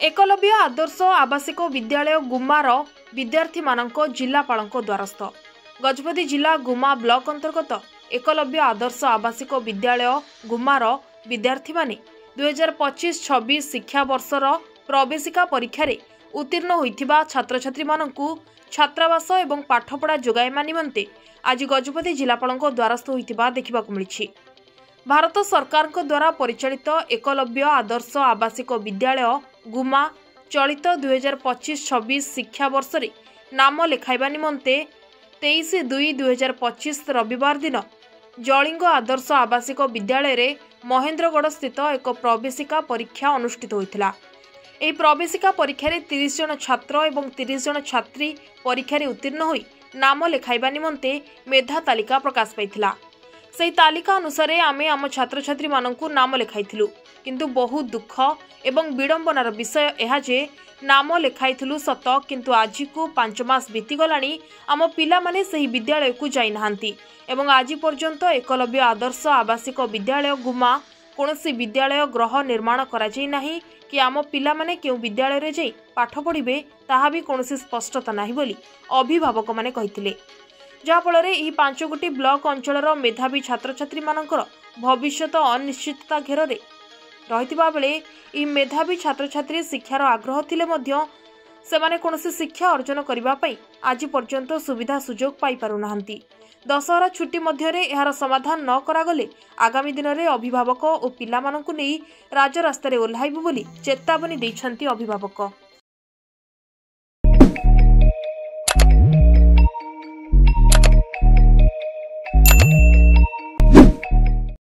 एकलव्य आदर्श आवासिक विद्यालय गुमार विद्यार्थी मानक जिलापाल द्वारस्थ। गजपति जिला गुमा ब्लॉक अंतर्गत एकलव्य आदर्श आवासिक विद्यालय गुमार विद्यार्थी माने 2025-26 शिक्षा वर्षर प्रवेशिका परीक्षा रे उत्तीर्ण होइथिबा छात्र छात्री मानकु छात्रावास एवं पाठपढ़ा जोगाइमा निमंते आज गजपति जिलापाल द्वारस्थ होइथिबा देखिबाकु मिलिछि। भारत सरकार द्वारा परिचालित एकलव्य आदर्श आवासिक विद्यालय गुमा चलित 2025-26 शिक्षा वर्ष रे नाम लेखाइबा निमंते 23/2/2025 रविवार दिन जलिंग आदर्श आवासिक विद्यालय रे महेंद्रगढ़ स्थित एक प्रवेशिका परीक्षा अनुष्ठित होइथिला। एही प्रवेशिका परीक्षा रे 30 जन छात्र और 30 जन छात्री परीक्षा रे उत्तीर्ण होई नाम लेखाइबा निमंते मेधा तालिका प्रकाश पाइथिला। सेही तालिका अनुसार आमे आम छात्र छात्री मानकु नाम लेखाइथिलु, किंतु बहु दुख एवं विडंबनार विषय यह जे नाम लेखाइथिलु सत, किंतु आज को 5 मास बीतीगलाणी आम पिला माने सही विद्यालय को जाई नाहांती एवं आज पर्यंत एकलव्य आदर्श आवासिक विद्यालय गुमा कौनसी विद्यालय ग्रह निर्माण करा जाई नाही कि आम पिला माने केउ विद्यालय रे जाई पाठ पढ़िबे ताहा भी कौनसी स्पष्टता नाही बोली अभिभावक माने कहिथिले। जहाँफल यह 5 गोटी ब्लॉक अंचल मेधावी छात्र छात्री मानकर भविष्यत अनिश्चितता घेर में रहितिबा बेले यह मेधावी छात्र छात्री शिक्षार आग्रह थिले मध्य सेमाने कौनसी शिक्षा अर्जन करबा पई आज पर्यंत सुविधा सुजोग पाई पारु नाहंती। दशहरा छुट्टी मध्यरे एहार समाधान न करागले आगामी दिन में अभिभावक और पिला मानकु नेई राजरास्ता रे ओल्हाइबु बोली चेतावनी दैछंती अभिभावक।